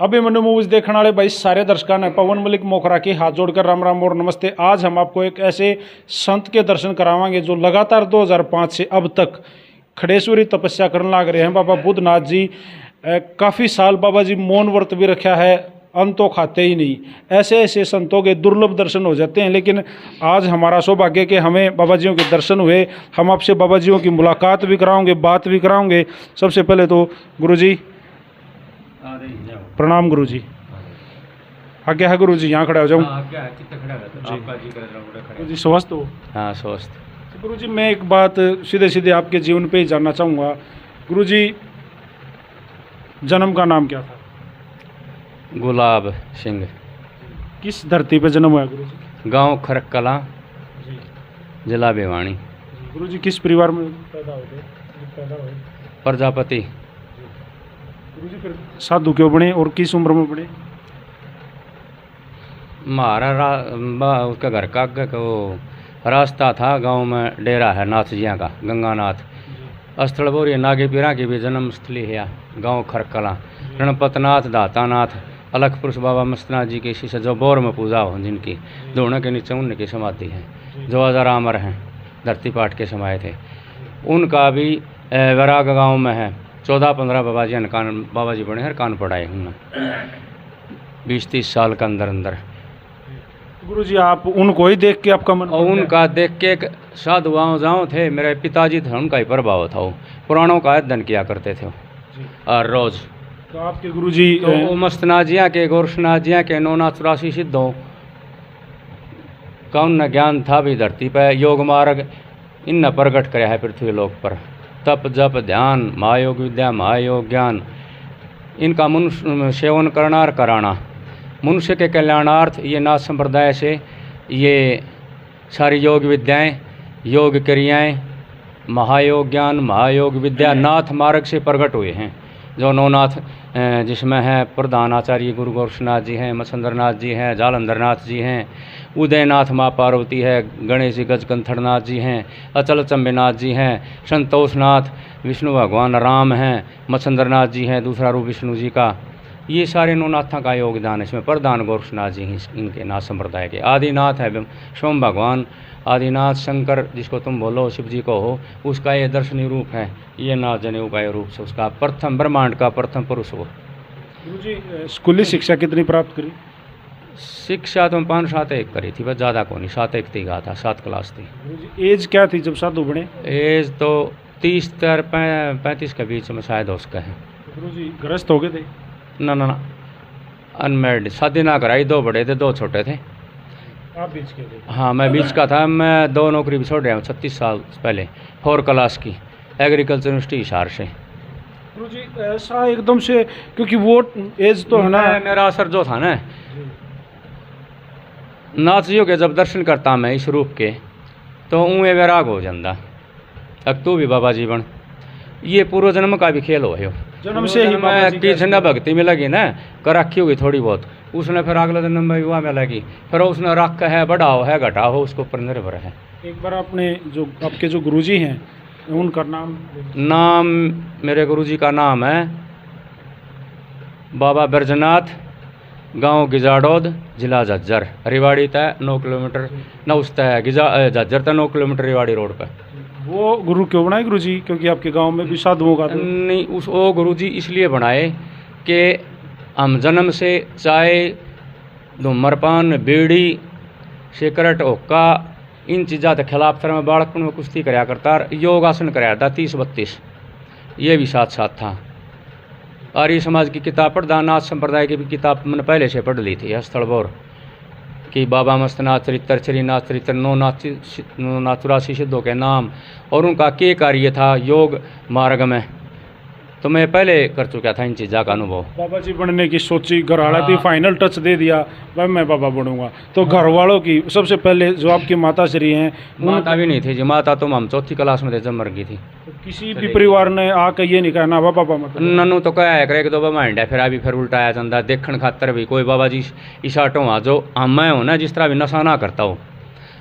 Abhimanyu movies देखने वाले भाई सारे दर्शकों ने पवन मलिक मोखरा के हाथ जोड़कर राम राम और नमस्ते। आज हम आपको एक ऐसे संत के दर्शन करावांगे जो लगातार 2005 से अब तक खड़ेश्वरी तपस्या करने लग रहे हैं। बाबा बुद्धनाथ जी काफ़ी साल बाबा जी मौन व्रत भी रखा है, अन्न तो खाते ही नहीं। ऐसे ऐसे संतों के दुर्लभ दर्शन हो जाते हैं, लेकिन आज हमारा सौभाग्य कि हमें बाबा जियों के दर्शन हुए। हम आपसे बाबा जियों की मुलाकात भी कराओगे, बात भी कराओगे। सबसे पहले तो गुरु जी प्रणाम। गुरु जी आज्ञा है। गुरु जी यहाँ खड़ा हो जाऊँ जी। स्वस्थ हो? हाँ स्वस्थ। गुरु जी मैं एक बात सीधे सीधे आपके जीवन पे ही जानना चाहूँगा। गुरु जी जन्म का नाम क्या था? गुलाब सिंह। किस धरती पे जन्म हुआ गुरु जी? गांव खरक कला, जिला भिवानी। गुरु जी किस परिवार में पैदा हुए? प्रजापति। गुरु जी फिर साधु क्यों बने और किस उम्र में बने? हमारा उसका घर का वो रास्ता था, गांव में डेरा है नाथ जिया का, गंगानाथ स्थल बोरिए नागे पीरा की भी जन्म स्थली है। गांव खरकला गणपतनाथ, दातानाथ, अलख पुरुष बाबा मस्तनाथ जी के शिष्य जो बोर में पूजा हो, जिनकी दोनों के नीचे उनकी समाधि है, जो हज़ार अमर हैं, धरती पाठ के समाये थे। उनका भी वैराग गांव में है। 14-15 बाबा जी बने हर कान पढ़ाए हूँ 20-30 साल के अंदर अंदर। गुरु जी आप उनको ही देख के आपका मन? और उनका देख के एक साधु जाओ थे, मेरे पिताजी थे, उनका ही प्रभाव था। वो पुराणों का अध्ययन किया करते थे और रोज। तो आपके गुरु जी तो मस्तनाथ जिया के, गोरक्षनाथ जिया के 984 सिद्धों का उन ज्ञान था भी। धरती पर योग मार्ग इन प्रकट कराया है पृथ्वी लोक पर। तप जप ध्यान, महायोग विद्या, महायोग ज्ञान, इनका मनुष्य सेवन करना और कराना, मनुष्य के कल्याणार्थ ये नाथ संप्रदाय से ये सारी योग विद्याएं, योग क्रियाएं, महायोग ज्ञान, महायोग विद्या नाथ मार्ग से प्रकट हुए हैं। जो नौनाथ जिसमें है प्रधान आचार्य गुरु गोरक्षनाथ जी हैं, मच्छंद्रनाथ जी हैं, जालंधरनाथ जी हैं, उदयनाथ माँ पार्वती है, गणेश जी गजकंथरनाथ जी हैं, अचल चंबेनाथ जी हैं, संतोषनाथ विष्णु भगवान राम हैं, मच्छंद्रनाथ जी हैं, दूसरा रूप विष्णु जी का। ये सारे नौनाथों का योगदान है। इसमें प्रधान गोरक्षनाथ जी इनके नाथ संप्रदाय के। आदिनाथ है स्वयं भगवान आदिनाथ शंकर, जिसको तुम बोलो शिव जी को हो, उसका ये दर्शनीय रूप है। ये नाथ जनेऊ का रूप से उसका प्रथम ब्रह्मांड का प्रथम पुरुष हो। गुरु जी स्कूली शिक्षा कितनी प्राप्त करी? शिक्षा तो 5-7 एक करी थी, बस ज़्यादा को नहीं। 7 एक थी गा था, 7 क्लास थी। एज क्या थी जब साधु बने? एज तो 30-35 के बीच में शायद उसका है। गुरु जी गृहस्थ हो गए थे? ना अनमेरिड, शादी ना कराई। 2 बड़े थे, 2 छोटे थे। आप बीच के थे? हाँ मैं बीच का था। मैं 2 नौकरी भी छोड़ रहा हूँ 36 साल पहले, 4 क्लास की, एग्रीकल्चर यूनिवर्सिटी हिसार से। गुरु जी ऐसा एकदम से, क्योंकि वो एज तो है ना, मेरा असर जो था ना नाथ जियों के जब दर्शन करता मैं इस रूप के, तो ऊँए वैराग हो जाता। अब तू भी बाबा जीवन ये पूर्व जन्म का भी खेल हो जन्म से ही मैं की झंडा भक्ति में लगी ना, कर रखी होगी थोड़ी बहुत। उसने फिर अगला जन्म में विवाह में लगी, फिर उसने रख है, बढ़ाओ है, घटाओ हो, उसको ऊपर निर्भर है। एक बार आपने जो आपके जो गुरुजी हैं उनका नाम मेरे गुरुजी का नाम है बाबा बैजनाथ, गांव गिजाडोद, जिला झज्जर। रिवाड़ी तय 9 किलोमीटर न उस तय झज्जर तय 9 किलोमीटर रिवाड़ी रोड पर। वो गुरु क्यों बनाए गुरु जी? क्योंकि आपके गांव में भी साधुओं का नहीं, वो गुरु जी इसलिए बनाए कि हम जन्म से चाय, धूम्रपान, बीड़ी, सिगरेट, हुक्का, इन चीज़ों के खिलाफ तरह में बालकपन में कुश्ती कराया करता, योगासन कराया था 30-32। ये भी साथ साथ था। आर्य समाज की किताब पढ़ा, नाथ संप्रदाय की भी किताब मैंने पहले से पढ़ ली थी, स्थलबोर कि बाबा मस्तनाथ चरित्र, श्रीनाथ चरित्र, 984 सिद्धों के नाम और उनका क्या कार्य था योग मार्ग में, तो मैं पहले कर चुका था इन चीज़ों का अनुभव। बाबा जी बनने की सोची, घर वाला थी, फाइनल टच दे दिया भाई मैं बाबा बनूंगा। तो घर वालों की सबसे पहले जो आपकी माता श्री हैं, माता भी नहीं थी जी। माता तो हम 4थी क्लास में थे जब मर गई थी। तो किसी भी परिवार ने आकर ये नहीं कहना बाबा मत। ननू तो कहा करे कि 2 बाबा है, फिर अभी फिर उल्टाया जाता देखने खातर भी। कोई बाबा जी इशाटों वहाँ जो मैं हूँ ना, जिस तरह भी नशा ना करता हो,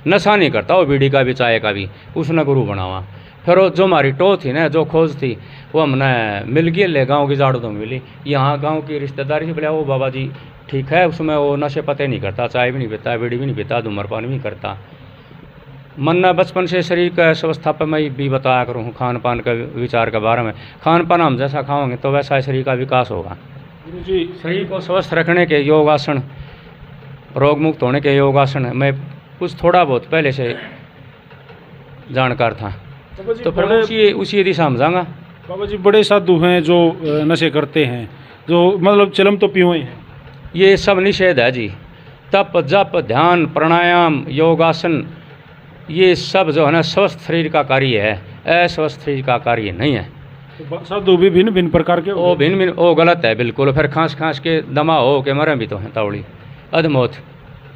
नशा नहीं करता हो, बीड़ी का भी चाय का भी, उसने गुरु बनावा। फिर वो जो हमारी टो थी ना, जो खोज थी, वो हमने मिल गई ले, गाँव की झाड़ू तो मिली। यहाँ गाँव की रिश्तेदारी से बोले वो बाबा जी ठीक है, उसमें वो नशे पते नहीं करता, चाय भी नहीं पीता, बीड़ी भी नहीं पीता, धूम्रपान भी नहीं करता। मन ने बचपन से शरीर का स्वस्था पर मैं भी बताया करूँ हूँ, खान पान का विचार के बारे में। खान पान हम जैसा खाओगे तो वैसा ही शरीर का विकास होगा। गुरुजी, शरीर को स्वस्थ रखने के योगासन, रोग मुक्त होने के योगासन मैं कुछ थोड़ा बहुत पहले से जानकार था, बाबा जी तो फिर बड़े- उसी दिशा में जाऊँगा। बाबा जी बड़े साधु हैं जो नशे करते हैं, जो मतलब चिलम तो पिए हैं। ये सब निषेध है जी। तप जप ध्यान प्राणायाम योगासन ये सब जो है ना स्वस्थ शरीर का कार्य है, अस्वस्थ शरीर का कार्य नहीं है। तो साधु भी भिन्न भिन्न प्रकार के वो भिन्न भिन्न वो गलत है बिल्कुल। फिर खांस खांस के दमा हो के मरे भी तो हैं तावड़ी अधमौत।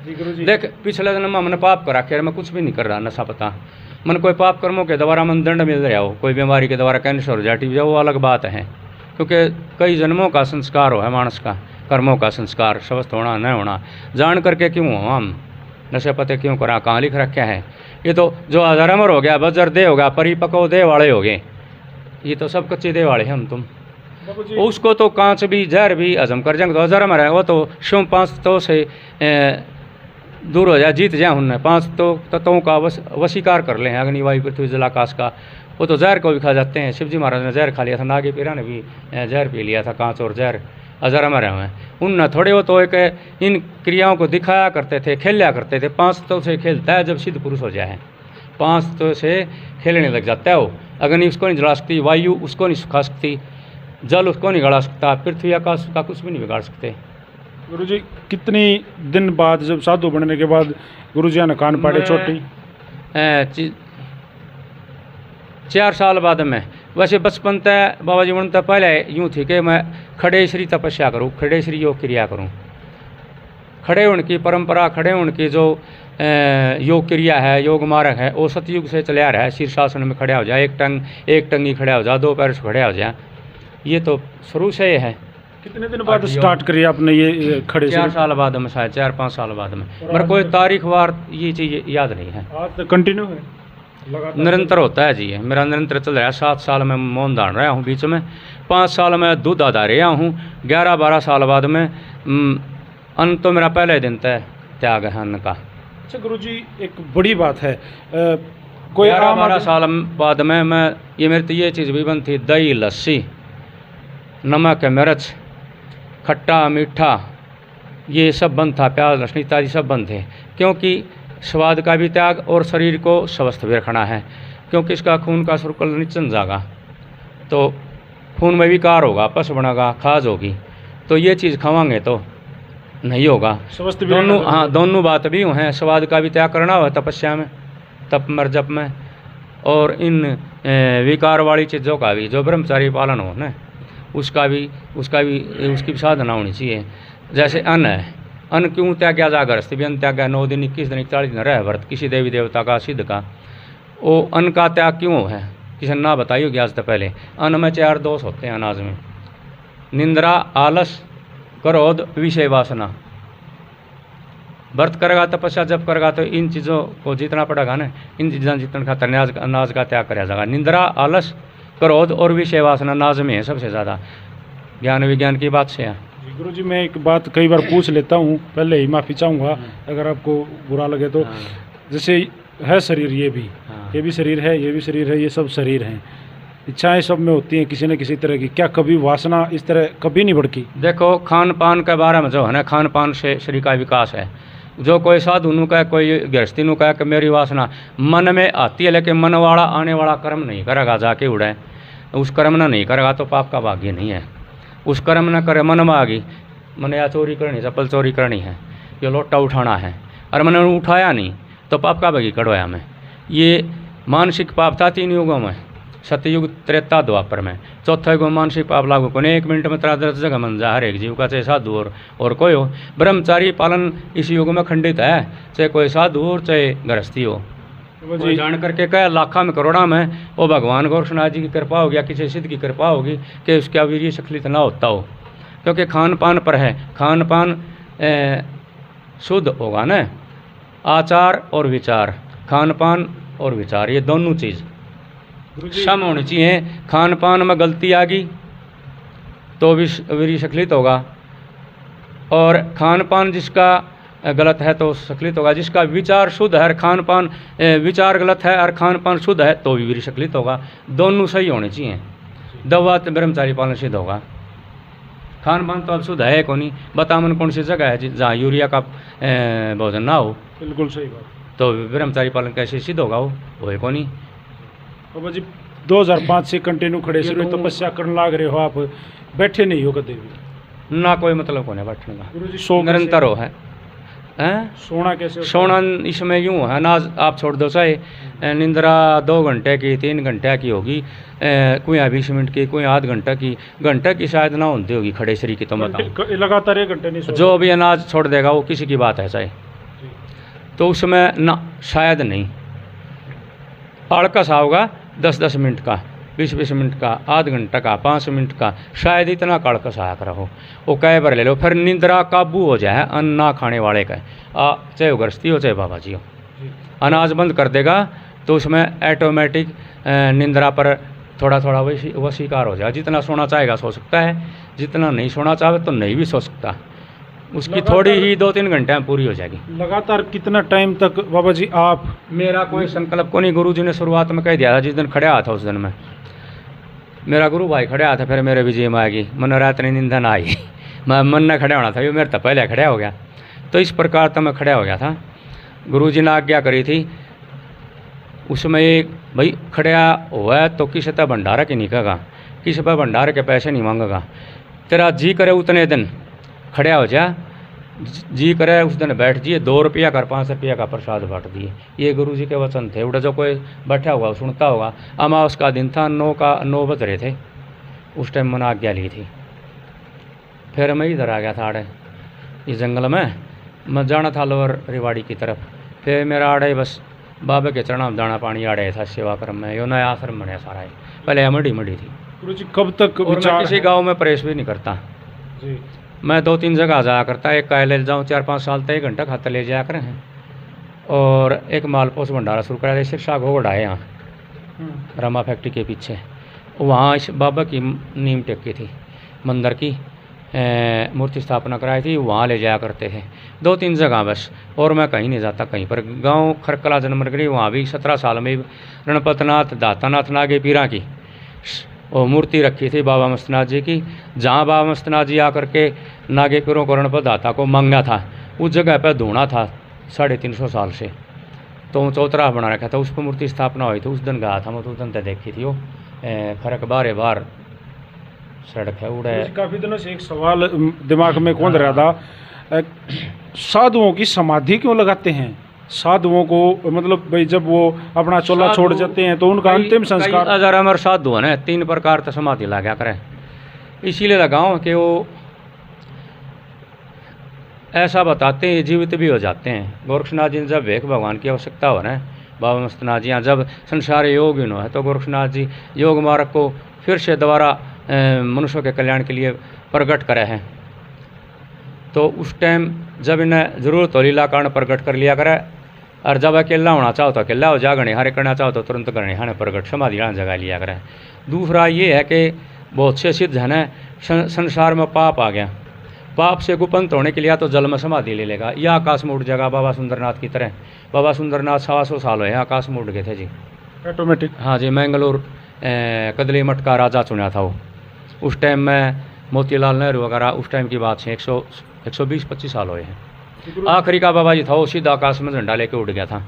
जी गुरुजी, देख पिछले जन्म में मैंने पाप करा के मैं कुछ भी नहीं कर रहा, नशा पता मन कोई पाप कर्मों के द्वारा मन दंड मिल रहा हो, कोई बीमारी के द्वारा कैंसर हो जाए, टीबी वो अलग बात है, क्योंकि कई जन्मों का संस्कार हो है मानस का, कर्मों का संस्कार स्वस्थ होना न होना जान करके क्यों हो हम नशे पते क्यों करा, कहाँ लिख रखा है। ये तो जो अजरमर हो गया, बजर दे हो गया, परिपक्व दे वाले हो गए, ये तो सब कच्चे दे वाले हैं हम तुम। बाबा जी उसको तो कांच भी जहर भी हजम कर जाएंगे तो अजरमर है, वो तो शिव 5 तो से दूर हो जाए, जीत जाए उनने 5 तो तत्वों का वशीकार कर ले हैं, अग्नि वायु पृथ्वी जल आकाश का। वो तो जहर को भी खा जाते हैं। शिवजी महाराज ने जहर खा लिया था, नागे पीरा ने भी जहर पी लिया था, कांच और जहर अजरमर हैं उन थोड़े। वो तो एक इन क्रियाओं को दिखाया करते थे, खेला करते थे। 5 तो से खेलता है जब सिद्ध पुरुष हो जाए, 5 तो से खेलने लग जाता है वो। अग्नि उसको नहीं जला सकती, वायु उसको नहीं सुखा सकती, जल उसको नहीं गड़ा सकता, पृथ्वी आकाश का कुछ भी नहीं बिगाड़ सकते। गुरुजी कितनी दिन बाद जब साधु बनने के बाद गुरुजी ने कान पाड़े छोटी? 4 साल बाद में। वैसे बचपन तक बाबा जी बनता पहले यूँ थी कि मैं खड़े श्री तपस्या करूँ, खड़े श्री योग क्रिया करूँ। खड़े होने की परंपरा, खड़े होने की जो योग क्रिया है, योग मार्ग है, वो सतयुग से चला रहा है। शीर्षासन में खड़ा हो जाए, एक टंगी खड़ा हो जाए, 2 पैर से खड़ा हो जाए, ये तो शुरू से ही है। कितने दिन बाद स्टार्ट करी आपने ये खड़े 4 साल बाद में, शायद 4-5 साल बाद में। मेरे कोई तारीख वार ये चीज़ याद नहीं है। आज तक कंटिन्यू है, लगातार निरंतर होता है जी, ये मेरा निरंतर चल रहा है। 7 साल में मौन धारण रहा हूँ, बीच में 5 साल में दूध आधा रहा हूँ, 11-12 साल बाद में अन्न तो मेरा पहले दिन तय त्याग है अन्न का। अच्छा गुरुजी एक बड़ी बात है, कोई 11-12 साल बाद में मैं ये मेरी तो ये चीज़ भी बंद थी, दही लस्सी नमक मिर्च खट्टा मीठा ये सब बंद था, प्याज लहसुन इत्यादि सब बंद थे, क्योंकि स्वाद का भी त्याग और शरीर को स्वस्थ भी रखना है। क्योंकि इसका खून का सर्कल निचन जाएगा तो खून में विकार होगा, पस बनेगा, खाज होगी, तो ये चीज़ खावांगे तो नहीं होगा। स्वस्थ भी दोनों रहना हाँ दोनों बात भी हैं। स्वाद का भी त्याग करना हो तपस्या में, तप मर जप में, और इन विकार वाली चीज़ों का भी जो ब्रह्मचारी पालन हो ना उसकी भी साधना होनी चाहिए। जैसे अन्न है, अन्न क्यों त्याग जा, गृहस्थ भी अन्न त्याग 9 दिन 21 दिन 41 दिन रह व्रत किसी देवी देवता का सिद्ध का, वो अन्न का त्याग क्यों है किसी ने ना बताई होगी आज तक पहले। अन्न में 4 दोष होते हैं अनाज में, निंद्रा आलस क्रोध विषय वासना। व्रत करेगा तपस्या जब करेगा तो इन चीज़ों को जीतना पड़ेगा ना, इन चीज़ों जीतने खातर अनाज का त्याग कराया जाएगा। निंद्रा आलस क्रोध और विषय वासना अनाज में है सबसे ज़्यादा, ज्ञान विज्ञान की बात से है। गुरु जी मैं एक बात कई बार पूछ लेता हूँ, पहले ही माफ़ी चाहूँगा अगर आपको बुरा लगे तो। जैसे है शरीर, ये भी शरीर है, ये भी शरीर है, ये सब शरीर हैं, इच्छाएं सब में होती हैं किसी न किसी तरह की, क्या कभी वासना इस तरह कभी नहीं भड़की? देखो खान पान के बारे में जो है ना, खान पान से शरीर का विकास है। जो कोई साधु नु का कोई गृहस्थी नु का कि मेरी वासना मन में आती है, लेकिन मन वाला आने वाला कर्म नहीं करेगा, जाके उड़े उस कर्म ना नहीं करेगा तो पाप का भाग्य नहीं है। उस कर्म न करे, मन में आ गई, मैंने या चोरी करनी, चप्पल चोरी करनी है, ये लोटा उठाना है, और मैंने उठाया नहीं तो पाप का भागी कड़वाया मैं। ये मानसिक पाप था 3 युगों में, सतयुग त्रेता द्वापर में। चौथा युग में मानसिक पाप लागू को 1 मिनट में 10 जगह मन जा हर एक जीव का, चाहे साधु और कोई हो। ब्रह्मचारी पालन इस युग में खंडित है, चाहे कोई साधु हो चाहे गृहस्थी हो। कोई जान करके कह लाखा में करोड़ा में वो भगवान गोरखनाथ जी की कृपा होगी या किसी सिद्ध की कृपा होगी कि उसका वीर्य सखलित ना होता हो, क्योंकि खान पान पर है। खान पान शुद्ध होगा ना, आचार और विचार, खान पान और विचार, ये दोनों चीज़ सम होनी चाहिए। खान पान में गलती आ गई तो भी वीर स्खलित होगा, और खान पान जिसका गलत है तो स्खलित होगा। जिसका विचार शुद्ध है और खान पान विचार गलत है और खान पान शुद्ध है तो भी वीर स्खलित होगा। दोनों सही होने चाहिए, दवा तो ब्रह्मचारी पालन सिद्ध होगा। खान पान तो अब शुद्ध है कौन, बता मन कौन सी जगह है जहाँ यूरिया का भोजन ना हो, बिल्कुल सही बात। तो ब्रह्मचारी पालन कैसे सिद्ध होगा? वो है कौन। बाबा जी 2005 से कंटिन्यू खड़े से तपस्या करने लाग रहे हो, आप बैठे नहीं हो कभी भी? ना कोई मतलब कौन है बैठने का, गुरु जी सो निरंतर हो है। सोना कैसे होता है? सोना इसमें यूँ है, अनाज आप छोड़ दो, चाहे निंद्रा 2 घंटे की 3 घंटे की होगी, कोई 20 मिनट की, कोई आध घंटे की शायद ना होती होगी खड़े शरीर की। तो बताओ लगातार 1 घंटे नहीं सो जो भी अनाज छोड़ देगा वो किसी की बात है चाहे, तो उसमें ना शायद नहीं आड़कस होगा 10-10 मिनट का, 20-20 मिनट का, आध घंटा का, 5 मिनट का, शायद इतना काड़कस आया करो। वो कई बार ले लो, फिर निंद्रा काबू हो जाए अन्न ना खाने वाले का, चाहे वो गृहस्थी हो चाहे बाबा जी हो, अनाज बंद कर देगा तो उसमें ऑटोमेटिक निंद्रा पर थोड़ा थोड़ा वो शिकार हो जाएगा। जितना सोना चाहेगा सो सकता है, जितना नहीं सोना चाहे तो नहीं भी सो सकता। उसकी थोड़ी ही 2-3 घंटे में पूरी हो जाएगी। लगातार कितना टाइम तक बाबा जी आप? मेरा कोई संकल्प को नहीं, गुरु जी ने शुरुआत में कह दिया था, जिस दिन खड़े आया था उस दिन में मेरा गुरु भाई खड़े आया था, फिर मेरे विजय में आएगी मन रात नहीं निंदन आई मैं मन ने खड़े होना था, ये मेरे तो पहले खड़ा हो गया। तो इस प्रकार तो मैं खड़ा हो गया था। गुरु जी ने आज्ञा करी थी उसमें एक भाई खड़ा हुआ है तो किसी तरह भंडारा की नहीं कहेगा, किसी पर भंडारे के पैसे नहीं मांगेगा, तेरा जी करे उतने दिन खड़ा हो जा, जी करे उस दिन बैठ जिए, 2 रुपया कर 5 रुपया का प्रसाद बांट दिए। ये गुरु जी के वचन थे। उड़ा जो कोई बैठा हुआ सुनता होगा। अमावस का दिन था, 9 बज रहे थे, उस टाइम मैंने आज्ञा ली थी। फिर मैं इधर आ गया था आड़े इस जंगल में, मैं जाना था लोअर रिवाड़ी की तरफ। फिर मेरा आड़े बस बाबा के चरणों में दाना पानी आड़े था सेवा क्रम में। यो नया आश्रम बने सारा है, पहले मड़ी थी। गुरु जी कब तक और मैं किसी गाँव में प्रवेश भी नहीं करता जी। मैं 2-3 जगह जाया करता, एक काय ले जाऊँ 4-5 साल तक 1 घंटा खाता ले जाया करें, और एक मालपोस भंडारा शुरू करा था शिक्षा घोड़ा है यहाँ रमा फैक्ट्री के पीछे। वहाँ इस बाबा की नीम टेकी थी, मंदिर की मूर्ति स्थापना कराई थी, वहाँ ले जाया करते थे। 2-3 जगह बस, और मैं कहीं नहीं जाता कहीं पर। गांव खरकला जन्म गई, वहाँ भी 17 साल में रणपतनाथ दातानाथ नागे पीरा की और मूर्ति रखी थी बाबा मस्तनाथ जी की। जहाँ बाबा मस्तनाथ जी आकर के नागे पीरों को रणपत दाता को मांगना था, उस जगह पर धोना था 350 साल से, तो चौतरा बना रखा था, उस पर मूर्ति स्थापना हुई थी। उस दिन गया था मैं, तो उस दिन तक देखी थी वो फर्क बार सड़क है उड़ा। काफ़ी दिनों से एक सवाल दिमाग में कौन रहा था, साधुओं की समाधि क्यों लगाते हैं? साधुओं को मतलब भाई जब वो अपना चोला छोड़ जाते हैं तो उनका अंतिम संस्कार। हजार अमर साधु है ना, 3 प्रकार तो समाधि लगा करें, इसीलिए लगाओ कि वो ऐसा बताते हैं जीवित भी हो जाते हैं। गोरक्षनाथ जी ने जब एक भगवान की आवश्यकता हो ना, बाबा मस्तनाथ जी यहाँ जब संसार योग इन है, तो गोरक्षनाथ जी योग मार्ग को फिर से दोबारा मनुष्यों के कल्याण के लिए प्रकट करे हैं। तो उस टाइम जब इन्हें जरूरत हो लीला कारण प्रकट कर लिया करे, और जब अकेला होना चाहो तो अकेला हो जागणे, हरे करना चाहो तो तुरंत करने हाने प्रकट समाधि जगह लिया करे। दूसरा ये है कि बहुत से सिद्ध है ना, संसार में पाप आ गया, पाप से गुपंत होने के लिए तो जल में समाधि ले लेगा या आकाश में उड़ जाएगा। बाबा सुंदरनाथ की तरह, बाबा सुंदरनाथ 125 साल हुए आकाश में उड़ गए थे जी, ऑटोमेटिक। हाँ जी, मैंगलोर कदली मठ का राजा चुना था वो। उस टाइम में मोतीलाल नेहरू वगैरह उस टाइम की बात है, 120-25 साल हुए हैं। आखिरी का बाबा जी था वो सीधा आकाश में झंडा लेके उड़ गया था।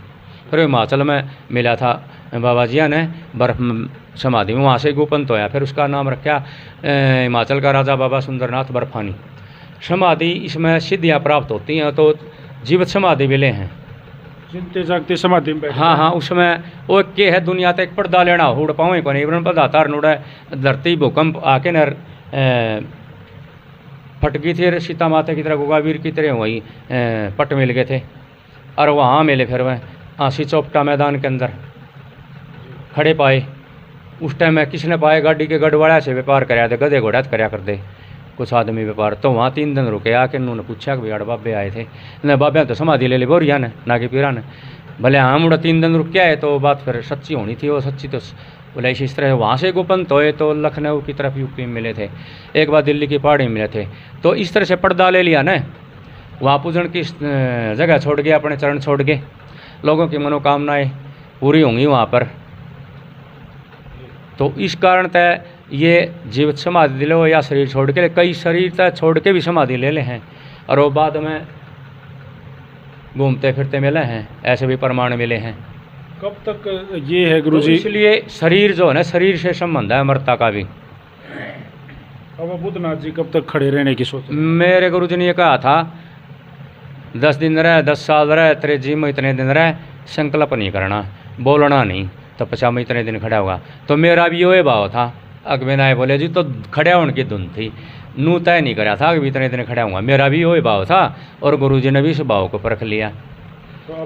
फिर हिमाचल में मिला था बाबा जी ने बर्फ समाधि में, वहाँ से गोपंत होया, फिर उसका नाम रखा हिमाचल का राजा बाबा सुंदरनाथ बर्फानी। समाधि इसमें सिद्धियाँ प्राप्त होती हैं, तो जीवित समाधि मिले हैं, जिनते जागते समाधि में। हाँ, उसमें वो के है दुनिया तक पर्दा लेना उड़ पाओ को नहीं पदातार नोड़ा धरती भूकंप आके न फट गई थी, सीता माता की तरह गोगावीर की तरह वही पट मिल गए थे, और वहाँ मिले फिर वह आंसी चौपटा मैदान के अंदर खड़े पाए। उस टाइम में किसने पाए, गाड़ी के गढ़वाड़ा से व्यापार कराया थे, गधे घोड़ा कराया करते कुछ आदमी व्यापार। तो वहाँ 3 दिन रुके, आके उन्होंने पूछा कि भैया बाबे आए थे न, बाबे तो समाधि ले ली बोरिया ने नागे पीरा ने। भले हाँ मुड़ा 3 दिन रुक के आए, तो बात फिर सच्ची होनी थी। वो सच्ची तो बोले इस तरह वहाँ से गोपंत हुए तो लखनऊ की तरफ यूपी में मिले थे, एक बार दिल्ली की पहाड़ी में मिले थे। तो इस तरह से पर्दा ले लिया ना, वहाँ पूजन की जगह छोड़ के, अपने चरण छोड़ के, लोगों की मनोकामनाएं पूरी होंगी वहाँ पर। तो इस कारण तय ये जीवित समाधि ले लो या शरीर छोड़ के, कई शरीर तय छोड़ के भी समाधि ले ले हैं और वो बाद में घूमते फिरते मिले हैं, ऐसे भी प्रमाण मिले हैं। कब तक ये है गुरुजी? तो इसलिए शरीर जो है ना, शरीर से संबंध है अमरता का भी। अब बुद्धनाथ जी कब तक खड़े रहने की सोच? मेरे गुरु जी ने ये कहा था 10 दिन रहे, 10 साल रहे, तेरे जी में इतने दिन रहे, संकल्प नहीं करना, बोलना नहीं, तपस्या में इतने दिन खड़ा होगा। तो मेरा भी ये भाव था। अकबे नाय बोले जी तो खड़े होने की धुन थी, नू तय नहीं करा था कि इतने दिन खड़ा होऊंगा, मेरा भी वही भाव था और गुरु जी ने भी इस भाव को परख लिया।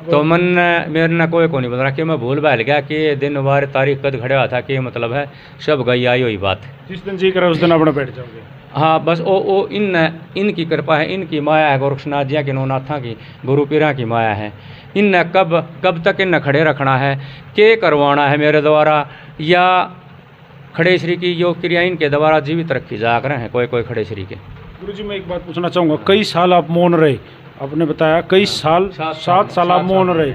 तो मन मेरे ने कोई को नहीं बता कि मैं भूल बैल गया कि ये दिन वार तारीख कद खड़ा था, कि मतलब है सब गई आई हुई बात। जिस दिन जी करे उस दिन अपने बैठ जाओगे। हाँ बस वो इनकी कृपा है, इनकी माया है, गोरक्षनाथ जी की, नौनाथा की, गुरु पीरा की माया है। इन कब तक इन खड़े रखना है, के करवाना है मेरे द्वारा, या खड़े श्री की योग क्रिया इनके द्वारा जीवित रखी जा कर हैं कोई खड़े श्री के। गुरु जी मैं एक बात पूछना चाहूँगा, कई साल आप मौन रहे, आपने बताया कई साल, 7 साल आप मौन रहे,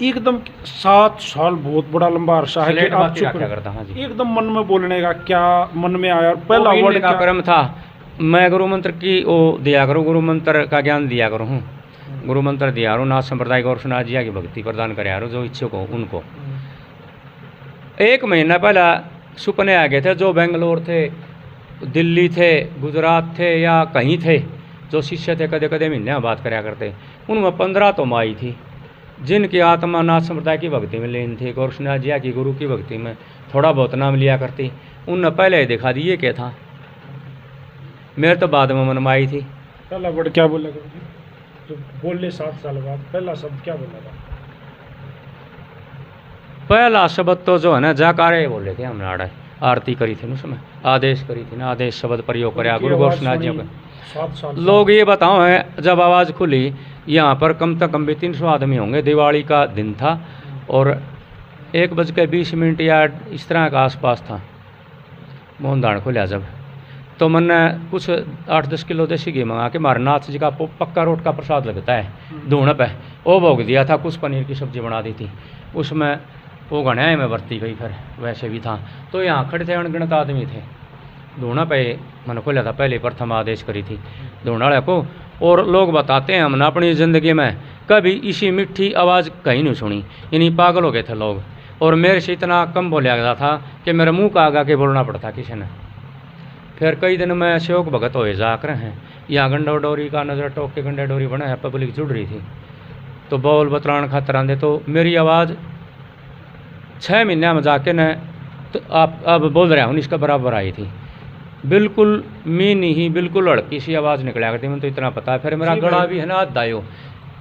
एकदम 7 साल बहुत बड़ा लंबा अरसा है कि आप चुप करता। हाँ जी, एकदम मन में बोलने का क्या मन में आया? पहला वर्ड का क्रम था, मैं गुरु मंत्र की वो दिया करूँ, गुरु मंत्र का ज्ञान दिया करूँ, गुरु मंत्र दिया करूँ, नाथ संप्रदाय गोरक्षनाथ जी की भक्ति प्रदान कराया जो इच्छुक हो उनको। 1 महीना पहला सुपने आ गए थे, जो बेंगलोर थे, दिल्ली थे, गुजरात थे या कहीं थे, जो शिष्य थे कदे कदे महीने में बात कराया करते, उनमें 15 तो माई थी जिनकी आत्मा नाथ संप्रदाय की भक्ति में लीन थी, गोरक्षनाथ जी की गुरु की भक्ति में थोड़ा बहुत नाम लिया करती। उनने पहले ही दिखा दी ये क्या था, मेरे तो बाद में मन में आई थी। पहला वर्ड क्या बोला गुरुजी? तो बोले 7 साल बाद पहला शब्द क्या बोला था? पहला शब्द तो जो है ना जयकारे बोले थे हमने, आड़ा आरती करी थी उसमें, आदेश करी थी ना, आदेश शब्द प्रयोग कराया गुरु गोरक्षनाथ जी का। 7 साल लोग ये बताओ है, जब आवाज़ खुली यहाँ पर कम से कम भी 300 आदमी होंगे, दिवाली का दिन था और 1:20 या इस तरह का आसपास था। मोहनदान खुला जब, तो मैंने कुछ 8-10 किलो देसी घी मंगा के मारनाथ जी का पक्का रोट का प्रसाद लगता है धूण पे, वो भोग दिया था। कुछ पनीर की सब्जी बना दी थी, उसमें वो गणा में बरती गई, फिर वैसे भी था। तो यहाँ खड़े थे अनगिनत आदमी थे, धूणा पे मैंने खोला था, पहले प्रथम आदेश करी थी धूणाड़े को। और लोग बताते हैं हमने अपनी ज़िंदगी में कभी इसी मिठी आवाज़ कहीं नहीं सुनी, यानी पागल हो गए थे लोग। और मेरे से इतना कम बोला गया था कि मेरे मुंह का आगा के बोलना पड़ता किसी ने। फिर कई दिन में सेवक भगत हो जाकर हैं, यहाँ गंडा डोरी का नज़र टोक के गंडा डोरी बना है, पब्लिक जुड़ रही थी, तो बोल बतलान खातर आंदे, तो मेरी आवाज़ 6 महीने में जाके न तो आप अब बोल रहे हूँ इसका बराबर आई थी, बिल्कुल मीनी ही, बिल्कुल लड़की सी आवाज़ निकला करती, मैं तो इतना पता है। फिर मेरा गला भी है ना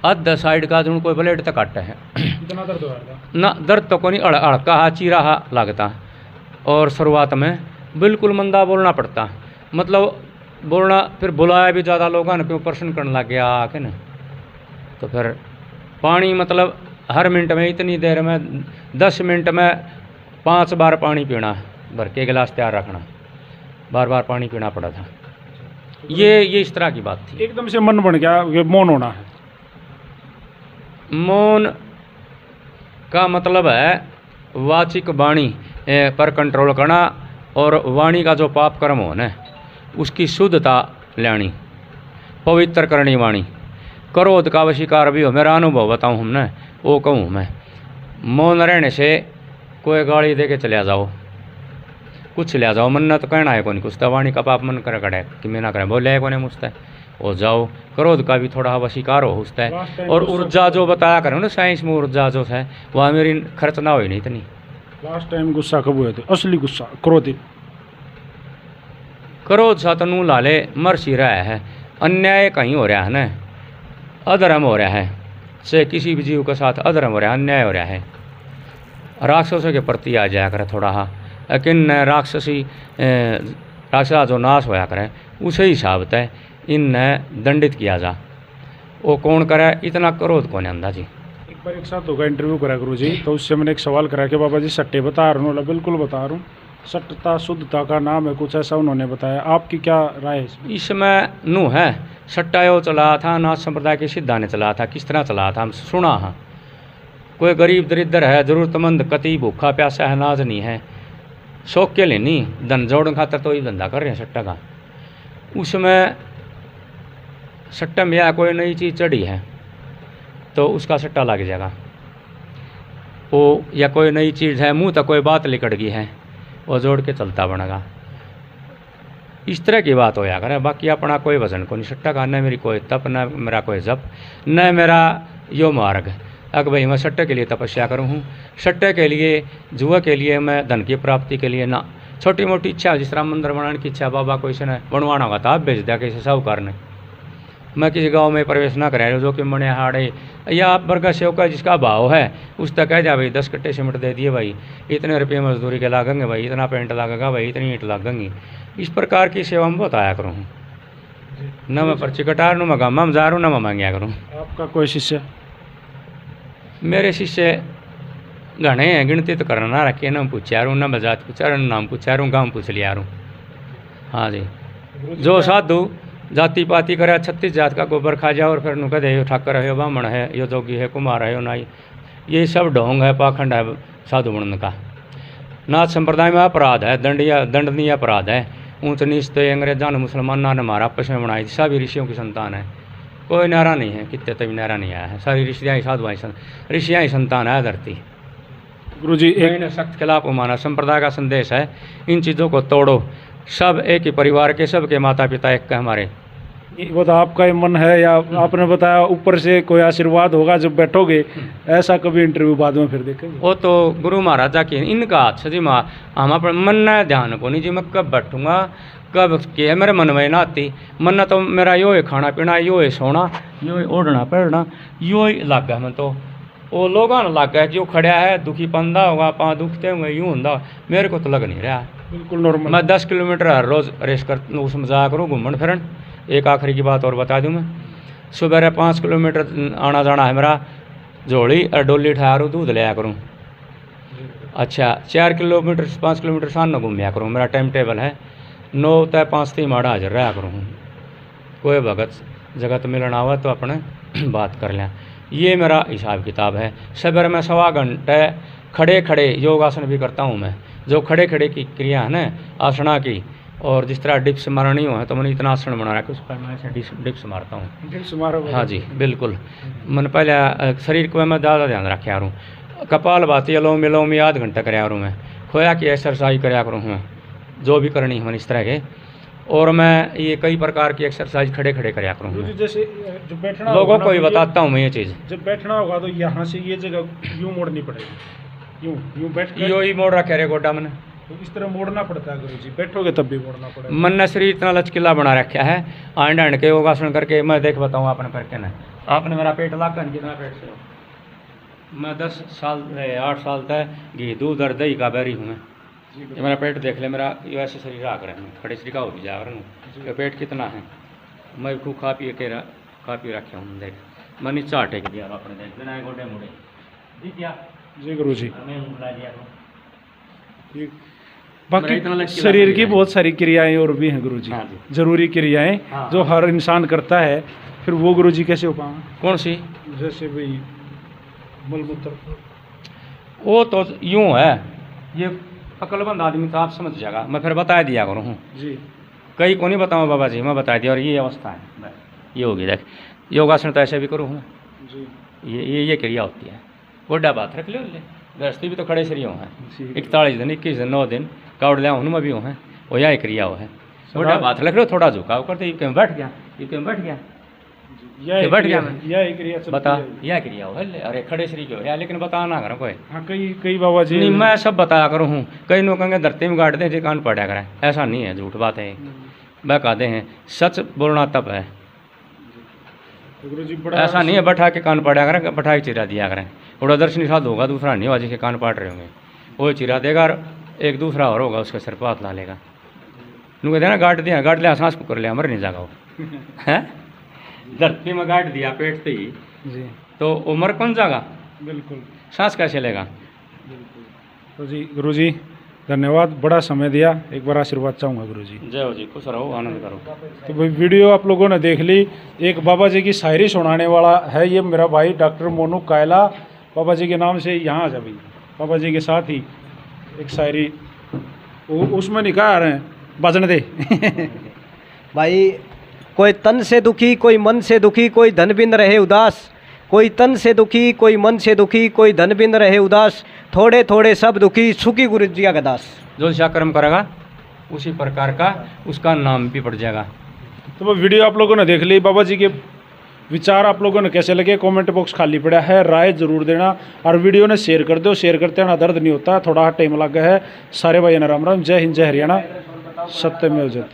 आधा साइड का जो कोई ब्लेड तक कट है इतना दर्द हो रहा ना, दर्द तो कोई नहीं, अड़का हा चीरा हा लगता। और शुरुआत में बिल्कुल मंदा बोलना पड़ता, मतलब बोलना, फिर बुलाया भी ज़्यादा लोगों ने, क्यों प्रश्न करने लग गया आके न। तो फिर पानी मतलब हर मिनट में, इतनी देर में 10 मिनट में 5 बार पानी पीना, भर के गिलास तैयार रखना, बार बार पानी पीना पड़ा था। ये इस तरह की बात थी। एकदम से मन बन गया कि मौन होना है। मौन का मतलब है वाचिक वाणी पर कंट्रोल करना, और वाणी का जो पाप कर्म होना उसकी शुद्धता लेनी, पवित्र करनी वाणी। क्रोध का वशीकार भी हो, मेरा अनुभव बताऊँ हमने, वो कहूँ मैं, मौन रहने से कोई गाली दे के चले जाओ, कुछ ले जाओ, मन तो कहना है कौन कुछ, वाणी का पाप मन कर करे कि मैं ना करें, बोले है कौन मुझसे हो जाओ। क्रोध का भी थोड़ा वशीकार हो उसता है। और ऊर्जा जो बताया करो ना साइंस में, ऊर्जा जो है वह मेरी खर्च ना हो नहीं इतनी। लास्ट टाइम गुस्सा कब हुए थे? असली गुस्सा, क्रोधित? क्रोध सा तो नू लाले मर सी रहा है, अन्याय कहीं हो रहा है ना, अधर्म हो रहा है, से किसी भी जीव के साथ अधर्म हो रहा है, अन्याय हो रहा है। राक्षसों के प्रति आ जाया करे थोड़ा हा, लेकिन राक्षसा जो नाश होया करे उसे हिसाब तय इन दंडित किया जा। वो कौन करे, इतना क्रोध कौन आंदा जी। एक एक बार एक साथ होगा इंटरव्यू करा गुरु जी, तो उससे मैंने एक सवाल करा कि बाबा जी सट्टे बता रहा हूँ, बिल्कुल बता रहा हूँ, सट्टा शुद्धता का नाम है, कुछ ऐसा उन्होंने बताया। आपकी क्या राय है इसमें? इसमें नू है सट्टा यो चला था, नाथ संप्रदाय के सिद्धा ने चला था, किस तरह चला था हम सुना है। कोई गरीब दरिद्र है, ज़रूरतमंद, कति भूखा प्यासा है, नाज नहीं है, शौक के लिए नहीं, धन जोड़ने खातर तो ये धंधा कर रहे हैं सट्टा का। उसमें सट्टा में या कोई नई चीज़ चढ़ी है तो उसका सट्टा लग जाएगा, वो या कोई नई चीज़ है, मुंह तक कोई बात लिकड़ गई है, वो जोड़ के चलता बनेगा। इस तरह की बात होया करे, बाकी अपना कोई वजन को नहीं सट्टा का, न मेरी कोई तप, न मेरा कोई जप, न मेरा यो मार्ग। अगर भाई मैं सट्टे के लिए तपस्या करूँ हूँ, सट्टे के लिए, जुआ के लिए, मैं धन की प्राप्ति के लिए ना, छोटी मोटी इच्छा, जिस तरह मंदिर बनाने की इच्छा, बाबा कोई से ने बनवाना होगा तो आप भेज दिया किसी साहूकार ने। मैं किसी गांव में प्रवेश ना कराया जो कि मने हाड़े या आप वर्गा सेव का जिसका भाव है उस तक कह जा भाई 10 कट्टे सीमेंट दे दिए भाई, इतने रुपये मजदूरी के लागेंगे भाई, इतना पेंट लगेगा भाई, इतनी ईंट लगेंगी। इस प्रकार की सेवा में बताया करूँ, न मैं पर्ची कटा न मैं गामा में जा रहा हूँ, न मैं मांगया करूँ। आपका कोई शिष्य? मेरे शिष्य घने हैं, गिनती तो करना ना रखिए, न पूछा रू, न बजात पूछा रू, नाम पूछा रू, गाँव पूछ लिया रू। हाँ जी, जो साधु जाति पाति करे 36 जात का गोबर खा जाओ और फिर नु कह दे यो ठाकर है, यो ब्राह्मण है, यो जोगी है, कुमार है, यो नाई, ये सब ढोंग है, पाखंड है साधु बनने का। नाथ संप्रदाय में अपराध है, दंडनीय अपराध है। ऊँच नीच तो अंग्रेजान मुसलमान ने हमारा आपस में बनाई, सभी ऋषियों की संतान है, कोई नारा नहीं है, कितने तभी नारा नहीं आया है, सारी ऋषियाँ ही साधुआँ ऋषियाँ ही संतान है धरती। गुरु जी एक सख्त खिलाफ माना संप्रदाय का संदेश है, इन चीज़ों को तोड़ो, सब एक ही परिवार के, सब के माता पिता एक का हमारे। वो तो आपका ही मन है या आपने बताया ऊपर से कोई आशीर्वाद होगा जब बैठोगे, ऐसा कभी इंटरव्यू बाद में फिर देखेंगे? वो तो गुरु महाराजा की इनका अच्छा जी माँ, हम अपने मन न ध्यान को नहीं जी, मैं कब बैठूंगा कब के मेरे मन में ना आती। मन तो मेरा यो है खाना पीना, यो है सोना, यो है ओढ़ना पहनना, यो ही लग गया मैं तो। वो लोगों ने लग गया जो खड़ा है दुखी पंदा होगा, पाँव दुखते हुए यूँ होंदा, मेरे को तो लग नहीं रहा। बिल्कुल नॉर्मल। मैं 10 किलोमीटर हर रोज़ रेस कर उसमें जाया करूँ घूमन फिरन। एक आखिरी की बात और बता दूँ, मैं सुबह 5 किलोमीटर आना जाना है मेरा, झोली और डोली ठहरो दूध लिया करूँ। अच्छा 4 किलोमीटर 5 किलोमीटर शान न घूमया करूँ, मेरा टाइम टेबल है 9 तय 5 थी माड़ा हाजिर रहा करूँ। कोई भगत जगत मिलना हुआ तो अपने बात कर लें, ये मेरा हिसाब किताब है। सवेरे में 1.25 घंटे खड़े खड़े योगासन भी करता हूँ मैं, जो खड़े खड़े की क्रिया है ना आसना की, और जिस तरह डिप्स मारनी हो है तो मैंने इतना आसन बना रखा उस पर मैं ऐसे डिप्स मारता हूँ। डिप्स मारो? हाँ जी बिल्कुल। मैंने पहले शरीर को मैं ज़्यादा ध्यान रखा हूँ, कपाल भाती अलोम विलोम आध घंटा कराया करूँ मैं, खोया की एक्सरसाइज कराया करूँ मैं, जो भी करनी है इस तरह के। और मैं ये कई प्रकार की एक्सरसाइज खड़े खड़े कराया करूँ मैं। जैसे जो बैठना लोगों को भी बताता हूँ मैं ये चीज़। जब बैठना होगा तो यहाँ से ये जगह यूँ मोड़नी पड़ेगी, यूँ बैठ के यो ही मोड़ रखा रे गोडा मैंने, तो इस तरह मोड़ना पड़ता है गुरु जी, बैठोगे तब भी मोड़ना पड़ेगा। मन ने शरीर इतना लचकीला बना रखा है, आंड आंड के योगासन करके मैं देख बताऊँ आपने करके ना, आपने मेरा पेट ला कर कितना पेट से, मैं 10 साल 8 साल तक घी दूध और दही का बैरी हूँ मैं। ये मेरा पेट देख ले, मेरा वैसे शरीर आ कर खड़े शरीर का हो भी जा रहा पेट कितना है, मैं खूब खा पी रखे हूँ देख, मैं नीचा हटे के दिया अपने देख बिना गोडे मुड़े जी क्या जी गुरु जी। मैं बुला दिया ठीक। बाकी शरीर की बहुत सारी क्रियाएं और भी हैं गुरु जी, हाँ जी। जरूरी क्रियाएं जो हर इंसान करता है, फिर वो गुरु जी कैसे हो पाएंगे? कौन सी? जैसे भाई मलमूत्र, वो तो यूँ है, ये अक्लमंद आदमी तो आप समझ जाएगा, मैं फिर बता दिया करूँ जी। कई को नहीं बताऊँ बाबा जी, मैं बता दिया और ये अवस्था है, ये होगी देख। योगासन तो ऐसे भी करूँ मैं जी, ये क्रिया होती है। गोड्डा बात रख लो ले, गृहस्थी भी तो खड़े शरीर हो हैं, 41 दिन 21 दिन 9 दिन काउड लिया उनमें भी हो हैं, वो यह क्रिया हो है। गोड्डा बात रख लो, थोड़ा झुकाव करते ये क्यों बैठ गया, ये क्यों बैठ गया, बैठ गया मैं, यह क्रिया बता यह क्रिया हो है। अरे खड़े शरीर क्यों है, लेकिन बता ना करो कोई। हाँ कई बाबा जी नहीं मैं सब बताया करूँ हूँ, कई लोग कहेंगे धरती में गाड़ दें जी कान पड़ा करें, ऐसा नहीं है, झूठ बात है, वह कहते हैं सच बोलना तब है, गुरु जी बड़ा ऐसा नहीं है बैठा के कान पड़ा करें, बैठा के चिरा दिया करें। बड़ा दर्शन साथ होगा, दूसरा नहीं होगा जिसके कान पाट रहे होंगे, वो चिरा देगा और एक दूसरा और होगा उसके सिर पर हाथ ला लेगा, नू कहते ना गाड़ लिया सांस को कर लिया, मर नहीं जाएगा वो है। धरती में गाड़ दिया पेट से ही जी, तो उम्र कौन जाएगा, बिल्कुल सांस कैसे लेगा। तो जी गुरु जी धन्यवाद, बड़ा समय दिया, एक बार आशीर्वाद चाहूँगा गुरु जी। जय हो जी, खुश रहो, आनंद करो। तो भाई वीडियो आप लोगों ने देख ली। एक बाबा जी की शायरी सुनाने वाला है ये मेरा भाई डॉक्टर मोनू कायला, बाबा जी के नाम से यहाँ आ जा भाई। बाबा जी के साथ ही एक शायरी उसमें निकाह रहे हैं, बजने दे। भाई कोई तन से दुखी, कोई मन से दुखी, कोई धन बिन रहे उदास। कोई तन से दुखी, कोई मन से दुखी, कोई धन बिन रहे उदास। थोड़े थोड़े सब दुखी, सुखी गुरु जी का दास। जो सा कर्म करेगा उसी प्रकार का उसका नाम भी पड़ जाएगा। तो वो वीडियो आप लोगों ने देख ली। बाबा जी के विचार आप लोगों ने कैसे लगे कमेंट बॉक्स खाली पड़ा है, राय जरूर देना। और वीडियो ने शेयर कर दो, शेयर करते ना दर्द नहीं होता, थोड़ा टाइम लगा है। सारे भाई राम राम, जय हिंद, जय हरियाणा, सत्यमेव जयते।